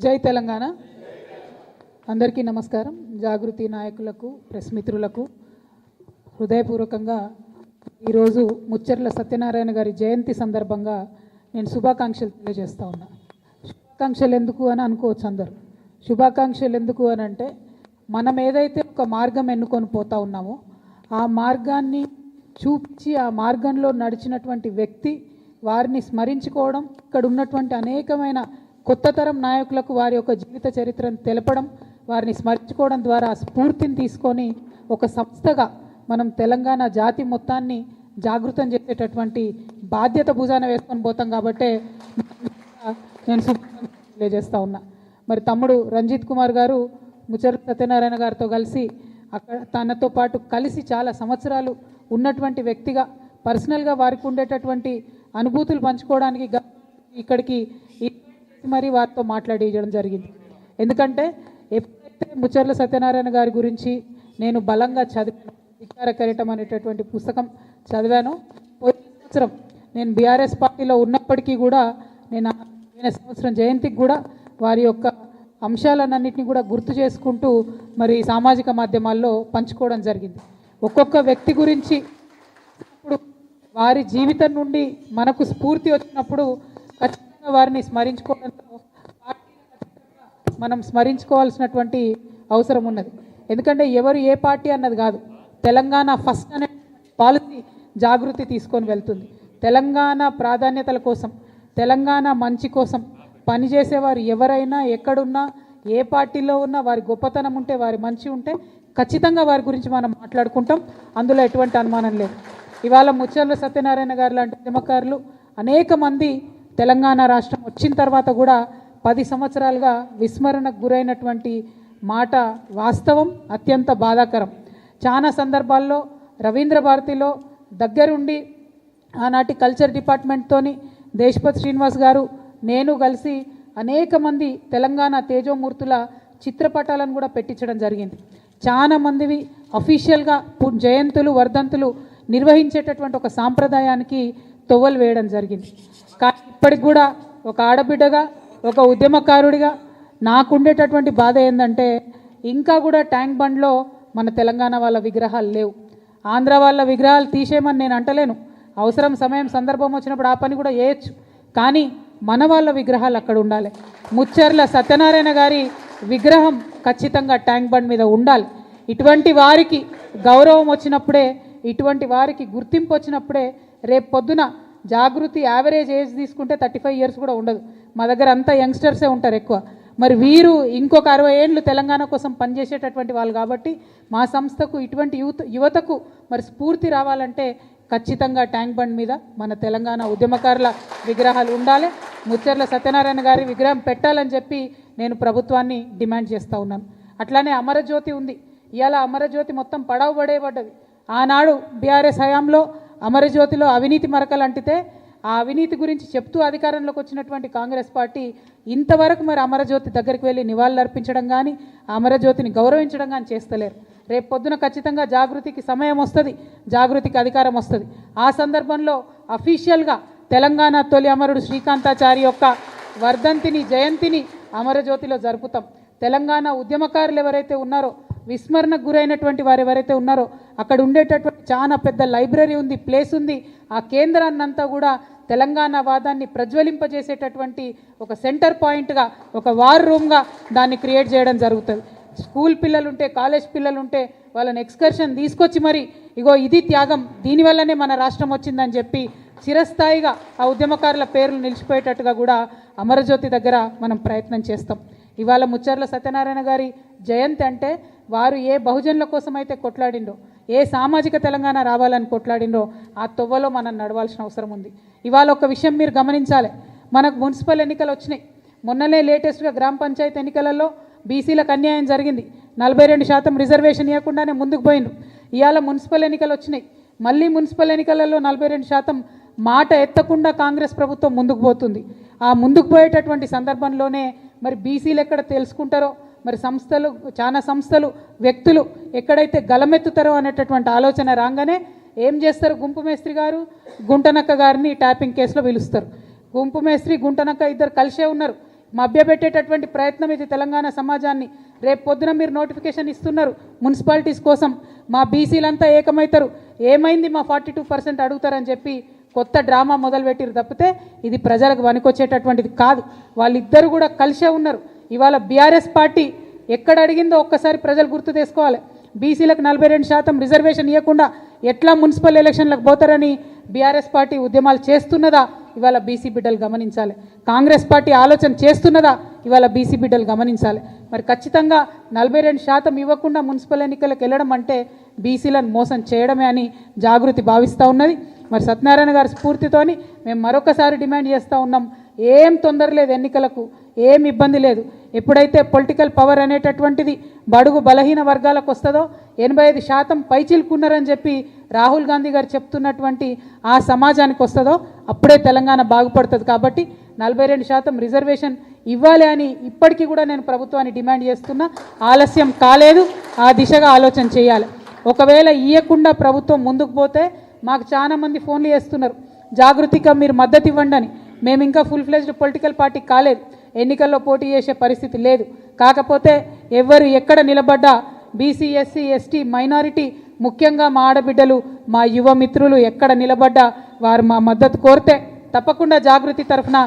జై తెలంగాణ. అందరికీ నమస్కారం. జాగృతి నాయకులకు, ప్రెస్ మిత్రులకు హృదయపూర్వకంగా ఈరోజు ముచ్చర్ల సత్యనారాయణ గారి జయంతి సందర్భంగా నేను శుభాకాంక్షలు తెలియజేస్తా ఉన్నా. శుభాకాంక్షలు ఎందుకు అని అనుకోవచ్చు అందరూ. శుభాకాంక్షలు ఎందుకు అని అంటే, మనం ఏదైతే ఒక మార్గం ఎన్నుకొని పోతా ఉన్నామో ఆ మార్గాన్ని చూపించి ఆ మార్గంలో నడిచినటువంటి వ్యక్తి వారిని స్మరించుకోవడం, ఇక్కడ ఉన్నటువంటి అనేకమైన కొత్త తరం నాయకులకు వారి యొక్క జీవిత చరిత్రను తెలపడం, వారిని స్మరించుకోవడం ద్వారా స్ఫూర్తిని తీసుకొని ఒక సంస్థగా మనం తెలంగాణ జాతి మొత్తాన్ని జాగృతం చేసేటటువంటి బాధ్యత భుజాన వేసుకొని పోతాం. కాబట్టే నేను తెలియజేస్తా ఉన్నా. మరి తమ్ముడు రంజిత్ కుమార్ గారు ముచ్చర్ల సత్యనారాయణ గారితో కలిసి అక్కడ తనతో పాటు కలిసి చాలా సంవత్సరాలు ఉన్నటువంటి వ్యక్తిగా పర్సనల్గా వారికి ఉండేటటువంటి అనుభూతులు పంచుకోవడానికి ఇక్కడికి మరి వారితో మాట్లాడించడం జరిగింది. ఎందుకంటే ఎప్పుడైతే ముచ్చర్ల సత్యనారాయణ గారి గురించి నేను బలంగా చదివాను, ధిక్కార కిరీటం అనేటటువంటి పుస్తకం చదివాను. పోయిన సంవత్సరం నేను బీఆర్ఎస్ పార్టీలో ఉన్నప్పటికీ కూడా నేను పోయిన సంవత్సరం జయంతికి కూడా వారి యొక్క అంశాలన్నింటినీ కూడా గుర్తు చేసుకుంటూ మరి సామాజిక మాధ్యమాల్లో పంచుకోవడం జరిగింది. ఒక్కొక్క వ్యక్తి గురించి ఇప్పుడు వారి జీవితం నుండి మనకు స్ఫూర్తి వచ్చినప్పుడు ఖచ్చితంగా వారిని స్మరించుకోవడంతో మనం స్మరించుకోవాల్సినటువంటి అవసరం ఉన్నది. ఎందుకంటే ఎవరు ఏ పార్టీ అన్నది కాదు, తెలంగాణ ఫస్ట్ అనే పాలసీ జాగృతి తీసుకొని వెళ్తుంది. తెలంగాణ ప్రాధాన్యతల కోసం, తెలంగాణ మంచి కోసం పనిచేసేవారు ఎవరైనా ఎక్కడున్నా, ఏ పార్టీలో ఉన్నా, వారి గొప్పతనం ఉంటే, వారి మంచి ఉంటే ఖచ్చితంగా వారి గురించి మనం మాట్లాడుకుంటాం. అందులో ఎటువంటి అనుమానం లేదు. ఇవాళ ముచ్చర్ల సత్యనారాయణ గారు లాంటి ఉద్యమకారులు అనేక మంది తెలంగాణ రాష్ట్రం వచ్చిన తర్వాత కూడా 10 సంవత్సరాలుగా విస్మరణకు గురైనటువంటి మాట వాస్తవం, అత్యంత బాధాకరం. చాలా సందర్భాల్లో రవీంద్ర భారతిలో దగ్గరుండి ఆనాటి కల్చర్ డిపార్ట్మెంట్తోని దేశపతి శ్రీనివాస్ గారు నేను కలిసి అనేక మంది తెలంగాణ తేజోమూర్తుల చిత్రపటాలను కూడా పెట్టించడం జరిగింది. చాలా మందివి అఫీషియల్గా జయంతులు, వర్ధంతులు నిర్వహించేటటువంటి ఒక సాంప్రదాయానికి తొవ్వలు వేయడం జరిగింది. కానీ ఇప్పటికి కూడా ఒక ఆడబిడ్డగా, ఒక ఉద్యమకారుడిగా నాకుండేటటువంటి బాధ ఏంటంటే, ఇంకా కూడా ట్యాంక్ బండ్లో మన తెలంగాణ వాళ్ళ విగ్రహాలు లేవు. ఆంధ్ర వాళ్ళ విగ్రహాలు తీసేయమని నేను అంటలేను. అవసరం, సమయం, సందర్భం వచ్చినప్పుడు ఆ పని కూడా చేయొచ్చు. కానీ మన వాళ్ళ విగ్రహాలు అక్కడ ఉండాలి. ముచ్చర్ల సత్యనారాయణ గారి విగ్రహం ఖచ్చితంగా ట్యాంక్ బండ్ మీద ఉండాలి. ఇటువంటి వారికి గౌరవం వచ్చినప్పుడే, ఇటువంటి వారికి గుర్తింపు వచ్చినప్పుడే రేపు పొద్దున జాగృతి యావరేజ్ ఏజ్ తీసుకుంటే 35 ఇయర్స్ కూడా ఉండదు. మా దగ్గర అంతా యంగ్స్టర్సే ఉంటారు ఎక్కువ. మరి వీరు ఇంకొక 60 ఏళ్ళు తెలంగాణ కోసం పనిచేసేటటువంటి వాళ్ళు. కాబట్టి మా సంస్థకు ఇటువంటి యువతకు మరి స్ఫూర్తి రావాలంటే ఖచ్చితంగా ట్యాంక్ బండ్ మీద మన తెలంగాణ ఉద్యమకారుల విగ్రహాలు ఉండాలి. ముచ్చర్ల సత్యనారాయణ గారి విగ్రహం పెట్టాలని చెప్పి నేను ప్రభుత్వాన్ని డిమాండ్ చేస్తూ ఉన్నాను. అట్లానే అమరజ్యోతి ఉంది. ఇవాళ అమరజ్యోతి మొత్తం పడవబడేబడ్డది. ఆనాడు బీఆర్ఎస్ హయాంలో అమరజ్యోతిలో అవినీతి మరకలు అంటితే ఆ అవినీతి గురించి చెప్తూ అధికారంలోకి వచ్చినటువంటి కాంగ్రెస్ పార్టీ ఇంతవరకు మరి అమరజ్యోతి దగ్గరికి వెళ్ళి నివాళులు అర్పించడం కానీ, అమరజ్యోతిని గౌరవించడం కానీ చేస్తలేరు. రేపు పొద్దున ఖచ్చితంగా జాగృతికి సమయం వస్తుంది, జాగృతికి అధికారం వస్తుంది. ఆ సందర్భంలో అఫీషియల్గా తెలంగాణ తొలి అమరుడు శ్రీకాంతాచారి యొక్క వర్ధంతిని, జయంతిని అమరజ్యోతిలో జరుపుతాం. తెలంగాణ ఉద్యమకారులు ఎవరైతే ఉన్నారో, విస్మరణకు గురైనటువంటి వారు ఎవరైతే ఉన్నారో, అక్కడ ఉండేటటువంటి చాలా పెద్ద లైబ్రరీ ఉంది, ప్లేస్ ఉంది. ఆ కేంద్రాన్నంతా కూడా తెలంగాణ వాదాన్ని ప్రజ్వలింపజేసేటటువంటి ఒక సెంటర్ పాయింట్గా, ఒక వార్ రూమ్గా దాన్ని క్రియేట్ చేయడం జరుగుతుంది. స్కూల్ పిల్లలుంటే, కాలేజ్ పిల్లలుంటే వాళ్ళని ఎక్స్కర్షన్ తీసుకొచ్చి మరి ఇగో ఇది త్యాగం, దీనివల్లనే మన రాష్ట్రం వచ్చిందని చెప్పి చిరస్థాయిగా ఆ ఉద్యమకారుల పేర్లు నిలిచిపోయేటట్టుగా కూడా అమరజ్యోతి దగ్గర మనం ప్రయత్నం చేస్తాం. ఇవాళ ముచ్చర్ల సత్యనారాయణ గారి జయంతి అంటే వారు ఏ బహుజనుల కోసం అయితే కొట్లాడిండ్రో, ఏ సామాజిక తెలంగాణ రావాలని కొట్లాడిండ్రో ఆ తొవ్వలో మనం నడవాల్సిన అవసరం ఉంది. ఇవాళ ఒక విషయం మీరు గమనించాలి. మనకు మున్సిపల్ ఎన్నికలు వచ్చినాయి. మొన్ననే లేటెస్ట్గా గ్రామ పంచాయతీ ఎన్నికలలో బీసీలకు అన్యాయం జరిగింది. 42% రిజర్వేషన్ ఇవ్వకుండానే ముందుకు పోయిండ్రు. ఇవాళ మున్సిపల్ ఎన్నికలు వచ్చినాయి. మళ్ళీ మున్సిపల్ ఎన్నికలలో 42% మాట ఎత్తకుండా కాంగ్రెస్ ప్రభుత్వం ముందుకు పోతుంది. ఆ ముందుకు పోయేటటువంటి సందర్భంలోనే మరి బీసీలు ఎక్కడ తెలుసుకుంటారో, మరి సంస్థలు, చాలా సంస్థలు, వ్యక్తులు ఎక్కడైతే గలమెత్తుతారో అనేటటువంటి ఆలోచన రాగానే ఏం చేస్తారు, గుంపు మేస్త్రి గారు గుంటనక్క గారిని ట్యాపింగ్ కేసులో పిలుస్తారు. గుంపు మేస్త్రి గుంటనక్క ఇద్దరు కలిసే ఉన్నారు. మభ్యపెట్టేటటువంటి ప్రయత్నం ఇది తెలంగాణ సమాజాన్ని. రేపు పొద్దున మీరు నోటిఫికేషన్ ఇస్తున్నారు మున్సిపాలిటీస్ కోసం, మా బీసీలంతా ఏకమవుతారు, ఏమైంది మా 42% అడుగుతారని చెప్పి కొత్త డ్రామా మొదలుపెట్టిరు తప్పితే ఇది ప్రజలకు వనికొచ్చేటటువంటిది కాదు. వాళ్ళిద్దరు కూడా కలిసే ఉన్నారు. ఇవాళ బీఆర్ఎస్ పార్టీ ఎక్కడ అడిగిందో ఒక్కసారి ప్రజలు గుర్తు చేసుకోవాలి. బీసీలకు 42% రిజర్వేషన్ ఇవ్వకుండా ఎట్లా మున్సిపల్ ఎలక్షన్లకు పోతారని బీఆర్ఎస్ పార్టీ ఉద్యమాలు చేస్తున్నదా ఇవాళ బీసీ బిడ్డలు గమనించాలి. కాంగ్రెస్ పార్టీ ఆలోచన చేస్తున్నదా ఇవాళ బీసీ బిడ్డలు గమనించాలి. మరి ఖచ్చితంగా 42% ఇవ్వకుండా మున్సిపల్ ఎన్నికలకు వెళ్ళడం అంటే బీసీలను మోసం చేయడమే అని జాగృతి భావిస్తూ ఉన్నది. మరి సత్యనారాయణ గారి స్ఫూర్తితోని మేము మరొకసారి డిమాండ్ చేస్తూ ఉన్నాం. ఏం తొందర లేదు, ఎన్నికలకు ఏం ఇబ్బంది లేదు. ఎప్పుడైతే పొలిటికల్ పవర్ అనేటటువంటిది బడుగు బలహీన వర్గాలకు వస్తుందో 85% పైచిలుకున్నారని చెప్పి రాహుల్ గాంధీ గారు చెప్తున్నటువంటి ఆ సమాజానికి వస్తుందో అప్పుడే తెలంగాణ బాగుపడుతుంది. కాబట్టి 42% రిజర్వేషన్ ఇవ్వాలి అని ఇప్పటికీ కూడా నేను ప్రభుత్వాన్ని డిమాండ్ చేస్తున్నా. ఆలస్యం కాలేదు, ఆ దిశగా ఆలోచన చేయాలి. ఒకవేళ ఇవ్వకుండా ప్రభుత్వం ముందుకు పోతే మాకు చాలామంది ఫోన్లు చేస్తున్నారు, జాగృతిగా మీరు మద్దతు ఇవ్వండి అని. మేము ఇంకా ఫుల్ ఫ్లెజ్డ్ పొలిటికల్ పార్టీ కాలేదు, ఎన్నికల్లో పోటీ చేసే పరిస్థితి లేదు. కాకపోతే ఎవరు ఎక్కడ నిలబడ్డా బీసీ ఎస్సీ ఎస్టీ మైనారిటీ ముఖ్యంగా మా ఆడబిడ్డలు మా యువ మిత్రులు ఎక్కడ నిలబడ్డా వారు మా మద్దతు కోరితే తప్పకుండా జాగృతి తరఫున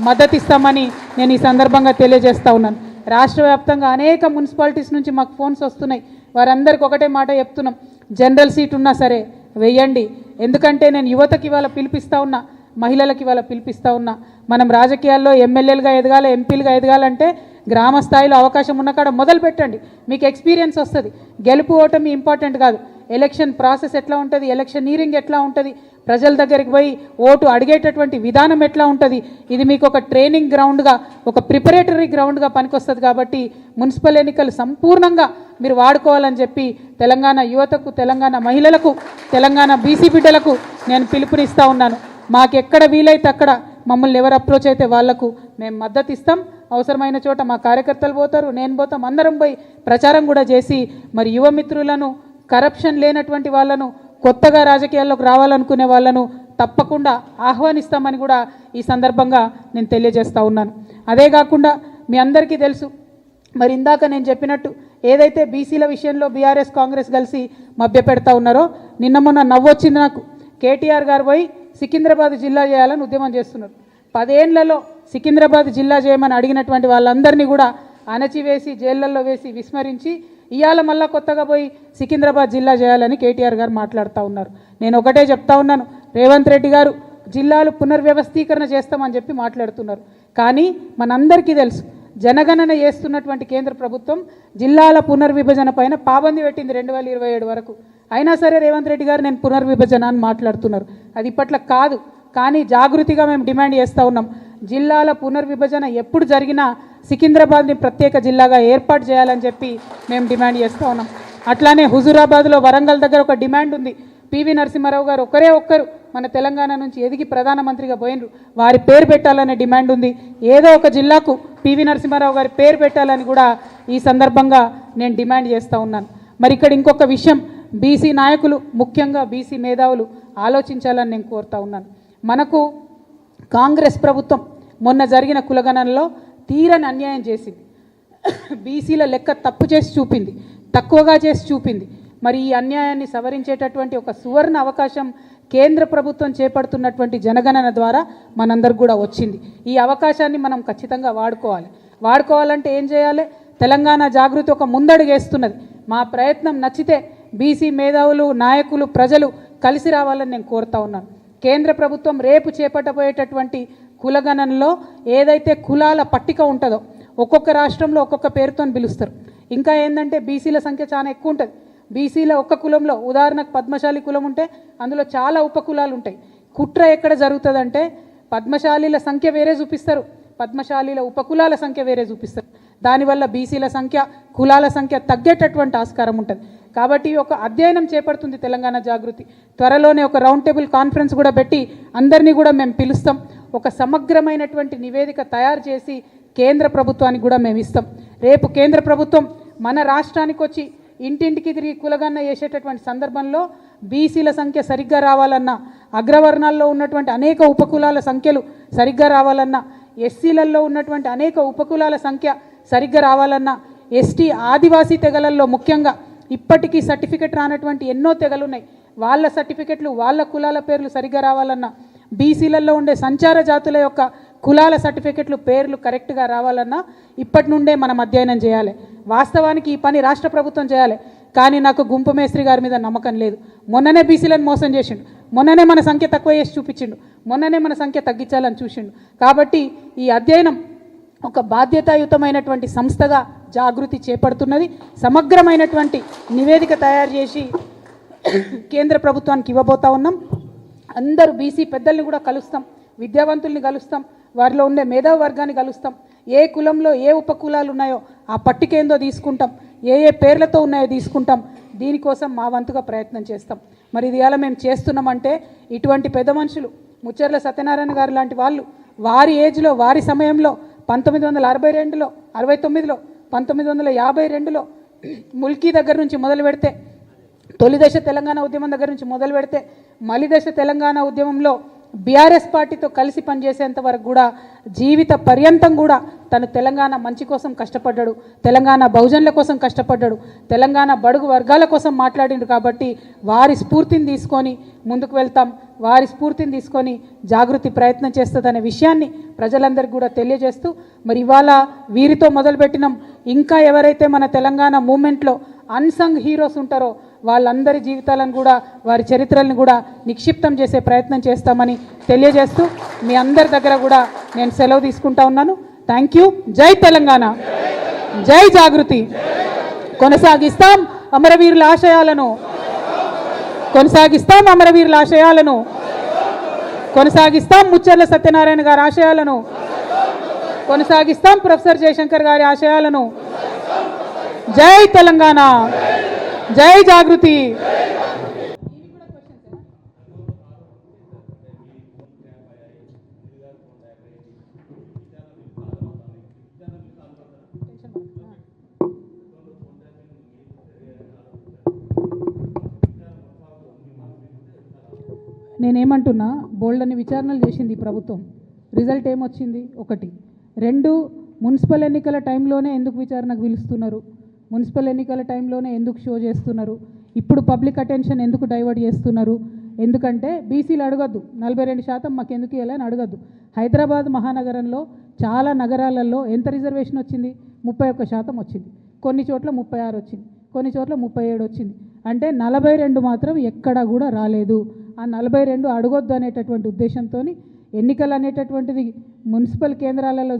మద్దతు ఇస్తామని నేను ఈ సందర్భంగా తెలియజేస్తూ ఉన్నాను. రాష్ట్ర వ్యాప్తంగా అనేక మున్సిపాలిటీస్ నుంచి మాకు ఫోన్స్ వస్తున్నాయి. వారందరికీ ఒకటే మాట చెప్తున్నాం, జనరల్ సీట్ ఉన్నా సరే వెయ్యండి. ఎందుకంటే నేను యువతకి ఇవాళ పిలిపిస్తూ ఉన్నా, మహిళలకు ఇవాళ పిలిపిస్తూ ఉన్నా. మనం రాజకీయాల్లో ఎమ్మెల్యేలుగా ఎదగాలి, ఎంపీలుగా ఎదగాలంటే గ్రామ స్థాయిలో అవకాశం ఉన్న కాడ మొదలు పెట్టండి, మీకు ఎక్స్పీరియన్స్ వస్తుంది. గెలుపు ఓటమి ఇంపార్టెంట్ కాదు, ఎలక్షన్ ప్రాసెస్ ఎట్లా ఉంటుంది, ఎలక్షనీరింగ్ ఎట్లా ఉంటుంది, ప్రజల దగ్గరికి పోయి ఓటు అడిగేటటువంటి విధానం ఎట్లా ఉంటుంది, ఇది మీకు ఒక ట్రైనింగ్ గ్రౌండ్గా, ఒక ప్రిపరేటరీ గ్రౌండ్గా పనికొస్తుంది. కాబట్టి మున్సిపల్ ఎన్నికలు సంపూర్ణంగా మీరు వాడుకోవాలని చెప్పి తెలంగాణ యువతకు, తెలంగాణ మహిళలకు, తెలంగాణ బీసీ బిడ్డలకు నేను పిలుపునిస్తూ ఉన్నాను. మాకెక్కడ వీలైతే అక్కడ మమ్మల్ని ఎవరు అప్రోచ్ అయితే వాళ్లకు మేము మద్దతు ఇస్తాం. అవసరమైన చోట మా కార్యకర్తలు పోతారు, నేను పోతాం, అందరం పోయి ప్రచారం కూడా చేసి మరి యువ మిత్రులను, కరప్షన్ లేనటువంటి వాళ్ళను, కొత్తగా రాజకీయాల్లోకి రావాలనుకునే వాళ్ళను తప్పకుండా ఆహ్వానిస్తామని కూడా ఈ సందర్భంగా నేను తెలియజేస్తూ ఉన్నాను. అదే కాకుండా మీ అందరికీ తెలుసు, మరి ఇందాక నేను చెప్పినట్టు ఏదైతే బీసీల విషయంలో బీఆర్ఎస్ కాంగ్రెస్ కలిసి మభ్యపెడతా ఉన్నారో, నిన్న మొన్న నవ్వొచ్చింది నాకు. కేటీఆర్ గారు పోయి సికింద్రాబాద్ జిల్లా చేయాలని ఉద్యమం చేస్తున్నారు. 10 ఏళ్లలో సికింద్రాబాద్ జిల్లా చేయమని అడిగినటువంటి వాళ్ళందరినీ కూడా అణచివేసి జైళ్లలో వేసి విస్మరించి ఇవాళ మళ్ళా కొత్తగా పోయి సికింద్రాబాద్ జిల్లా చేయాలని కేటీఆర్ గారు మాట్లాడుతూ ఉన్నారు. నేను ఒకటే చెప్తా ఉన్నాను, రేవంత్ రెడ్డి గారు జిల్లాలు పునర్వ్యవస్థీకరణ చేస్తామని చెప్పి మాట్లాడుతున్నారు. కానీ మనందరికీ తెలుసు, జనగణన చేస్తున్నటువంటి కేంద్ర ప్రభుత్వం జిల్లాల పునర్విభజన పైన పాబంది పెట్టింది 2027 వరకు. అయినా సరే రేవంత్ రెడ్డి గారు నేను పునర్విభజన అని మాట్లాడుతున్నారు. అది ఇప్పట్లో కాదు. కానీ జాగృతిగా మేము డిమాండ్ చేస్తూ ఉన్నాం, జిల్లాల పునర్విభజన ఎప్పుడు జరిగినా సికింద్రాబాద్ని ప్రత్యేక జిల్లాగా ఏర్పాటు చేయాలని చెప్పి మేము డిమాండ్ చేస్తూ ఉన్నాం. అట్లానే హుజూరాబాద్లో వరంగల్ దగ్గర ఒక డిమాండ్ ఉంది. పివి నరసింహారావు గారు ఒక్కరు మన తెలంగాణ నుంచి ఎదిగి ప్రధానమంత్రిగా పోయినరు, వారి పేరు పెట్టాలనే డిమాండ్ ఉంది. ఏదో ఒక జిల్లాకు పివి నరసింహారావు గారి పేరు పెట్టాలని కూడా ఈ సందర్భంగా నేను డిమాండ్ చేస్తూ ఉన్నాను. మరి ఇక్కడ ఇంకొక విషయం, బీసీ నాయకులు ముఖ్యంగా బీసీ మేధావులు ఆలోచించాలని నేను కోరుతా ఉన్నాను. మనకు కాంగ్రెస్ ప్రభుత్వం మొన్న జరిగిన కులగణనలో తీరని అన్యాయం చేసింది. బీసీల లెక్క తప్పు చేసి చూపింది, తక్కువగా చేసి చూపింది. మరి ఈ అన్యాయాన్ని సవరించేటటువంటి ఒక సువర్ణ అవకాశం కేంద్ర ప్రభుత్వం చేపడుతున్నటువంటి జనగణన ద్వారా మనందరికి కూడా వచ్చింది. ఈ అవకాశాన్ని మనం ఖచ్చితంగా వాడుకోవాలంటే ఏం చేయాలి? తెలంగాణ జాగృతి ఒక ముందడుగు వేస్తున్నది. మా ప్రయత్నం నచ్చితే బీసీ మేధావులు, నాయకులు, ప్రజలు కలిసి రావాలని నేను కోరుతా ఉన్నాను. కేంద్ర ప్రభుత్వం రేపు చేపట్టబోయేటటువంటి కులగణనలో ఏదైతే కులాల పట్టిక ఉంటుందో ఒక్కొక్క రాష్ట్రంలో ఒక్కొక్క పేరుతో పిలుస్తారు. ఇంకా ఏంటంటే బీసీల సంఖ్య చాలా ఎక్కువ ఉంటుంది. బీసీల ఒక్క కులంలో ఉదాహరణకు పద్మశాలి కులం ఉంటే అందులో చాలా ఉపకులాలు ఉంటాయి. కుట్ర ఎక్కడ జరుగుతుందంటే పద్మశాలీల సంఖ్య వేరే చూపిస్తారు, పద్మశాలీల ఉపకులాల సంఖ్య వేరే చూపిస్తారు. దానివల్ల బీసీల సంఖ్య, కులాల సంఖ్య తగ్గేటటువంటి ఆస్కారం ఉంటుంది. కాబట్టి ఒక అధ్యయనం చేపడుతుంది తెలంగాణ జాగృతి. త్వరలోనే ఒక రౌండ్ టేబుల్ కాన్ఫరెన్స్ కూడా పెట్టి అందరినీ కూడా మేము పిలుస్తాం. ఒక సమగ్రమైనటువంటి నివేదిక తయారు చేసి కేంద్ర ప్రభుత్వానికి కూడా మేము ఇస్తాం. రేపు కేంద్ర ప్రభుత్వం మన రాష్ట్రానికి వచ్చి ఇంటింటికి తిరిగి కులగన్న చేసేటటువంటి సందర్భంలో బీసీల సంఖ్య సరిగ్గా రావాలన్నా, అగ్రవర్ణాల్లో ఉన్నటువంటి అనేక ఉపకులాల సంఖ్యలు సరిగ్గా రావాలన్నా, ఎస్సీలలో ఉన్నటువంటి అనేక ఉపకులాల సంఖ్య సరిగ్గా రావాలన్నా, ఎస్టీ ఆదివాసీ తెగలల్లో ముఖ్యంగా ఇప్పటికీ సర్టిఫికెట్ రానటువంటి ఎన్నో తెగలు ఉన్నాయి, వాళ్ళ సర్టిఫికెట్లు వాళ్ళ కులాల పేర్లు సరిగ్గా రావాలన్నా, బీసీలలో ఉండే సంచార జాతుల యొక్క కులాల సర్టిఫికెట్లు పేర్లు కరెక్ట్గా రావాలన్నా ఇప్పటి నుండే మనం అధ్యయనం చేయాలి. వాస్తవానికి ఈ పని రాష్ట్ర ప్రభుత్వం చేయాలి, కానీ నాకు గుంపు మేస్త్రి గారి మీద నమ్మకం లేదు. మొన్ననే బీసీలను మోసం చేసిండు, మొన్ననే మన సంఖ్య తక్కువ చేసి చూపించిండు, మొన్ననే మన సంఖ్య తగ్గించాలని చూసిండు. కాబట్టి ఈ అధ్యయనం ఒక బాధ్యతాయుతమైనటువంటి సంస్థగా జాగృతి చేపడుతున్నది. సమగ్రమైనటువంటి నివేదిక తయారు చేసి కేంద్ర ప్రభుత్వానికి ఇవ్వబోతా ఉన్నాం. అందరూ బీసీ పెద్దల్ని కూడా కలుస్తాం, విద్యావంతుల్ని కలుస్తాం, వారిలో ఉండే మేధావి వర్గాన్ని కలుస్తాం. ఏ కులంలో ఏ ఉపకులాలు ఉన్నాయో ఆ పట్టికేందో తీసుకుంటాం, ఏ ఏ పేర్లతో ఉన్నాయో తీసుకుంటాం. దీనికోసం మా వంతుగా ప్రయత్నం చేస్తాం. మరి ఇది ఇలా మేము చేస్తున్నామంటే ఇటువంటి పెద్ద మనుషులు ముచ్చర్ల సత్యనారాయణ గారు లాంటి వాళ్ళు వారి ఏజ్లో వారి సమయంలో 1962లో 69లో 1952లో ముల్కీ దగ్గర నుంచి మొదలు పెడితే, తొలి దశ తెలంగాణ ఉద్యమం దగ్గర నుంచి మొదలు పెడితే మలి దశ తెలంగాణ ఉద్యమంలో బీఆర్ఎస్ పార్టీతో కలిసి పనిచేసేంత వరకు కూడా జీవిత పర్యంతం కూడా తను తెలంగాణ మంచి కోసం కష్టపడ్డాడు, తెలంగాణ బహుజనుల కోసం కష్టపడ్డాడు, తెలంగాణ బడుగు వర్గాల కోసం మాట్లాడిండు. కాబట్టి వారి స్ఫూర్తిని తీసుకొని ముందుకు వెళ్తాం, వారి స్ఫూర్తిని తీసుకొని జాగృతి ప్రయత్నం చేస్తుందనే విషయాన్ని ప్రజలందరికీ కూడా తెలియజేస్తూ, మరి ఇవాళ వీరితో మొదలుపెట్టినాం. ఇంకా ఎవరైతే మన తెలంగాణ మూమెంట్లో అన్సంగ్ హీరోస్ ఉంటారో వాళ్ళందరి జీవితాలను కూడా వారి చరిత్రలను కూడా నిక్షిప్తం చేసే ప్రయత్నం చేస్తామని తెలియజేస్తూ మీ అందరి దగ్గర కూడా నేను సెలవు తీసుకుంటా ఉన్నాను. Thank you. జై తెలంగాణ, జై జాగృతి. కొనసాగిస్తాం అమరవీరుల ఆశయాలను, కొనసాగిస్తాం అమరవీరుల ఆశయాలను, కొనసాగిస్తాం ముచ్చర్ల సత్యనారాయణ గారి ఆశయాలను, కొనసాగిస్తాం ప్రొఫెసర్ జయశంకర్ గారి ఆశయాలను. జై తెలంగాణ, జై జాగృతి. నేనేమంటున్నా, బోల్డని విచారణలు చేసింది ప్రభుత్వం, రిజల్ట్ ఏమొచ్చింది? 1. 2, మున్సిపల్ ఎన్నికల టైంలోనే ఎందుకు విచారణకు పిలుస్తున్నారు? మున్సిపల్ ఎన్నికల టైంలోనే ఎందుకు షో చేస్తున్నారు? ఇప్పుడు పబ్లిక్ అటెన్షన్ ఎందుకు డైవర్ట్ చేస్తున్నారు? ఎందుకంటే బీసీలు అడగద్దు, 42% మాకు ఎందుకు ఇవ్వాలని అడగద్దు. హైదరాబాద్ మహానగరంలో చాలా నగరాలలో ఎంత రిజర్వేషన్ వచ్చింది? 31% వచ్చింది, కొన్ని చోట్ల 36 వచ్చింది, కొన్ని చోట్ల 37 వచ్చింది. అంటే 42 మాత్రం ఎక్కడా కూడా రాలేదు. ఆ 42 అడగొద్దు అనేటటువంటి ఉద్దేశంతో ఎన్నికలు అనేటటువంటిది మున్సిపల్ కేంద్రాలలో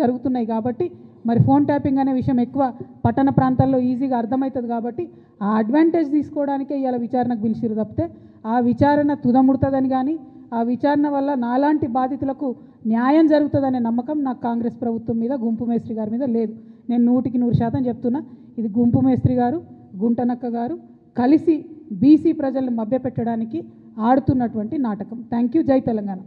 జరుగుతున్నాయి కాబట్టి మరి ఫోన్ ట్యాపింగ్ అనే విషయం ఎక్కువ పట్టణ ప్రాంతాల్లో ఈజీగా అర్థమవుతుంది కాబట్టి ఆ అడ్వాంటేజ్ తీసుకోవడానికే ఇవాళ విచారణకు పిలిచిరు తప్పితే ఆ విచారణ తుదముడుతుందని కానీ ఆ విచారణ వల్ల నాలాంటి బాధితులకు న్యాయం జరుగుతుందనే నమ్మకం నాకు కాంగ్రెస్ ప్రభుత్వం మీద, గుంపు మేస్త్రి గారి మీద లేదు. నేను 100% చెప్తున్నా, ఇది గుంపు మేస్త్రి గారు, గుంటనక్క గారు కలిసి బీసీ ప్రజలను మభ్యపెట్టడానికి ఆడుతున్నటువంటి నాటకం. Thank you. జై తెలంగాణ.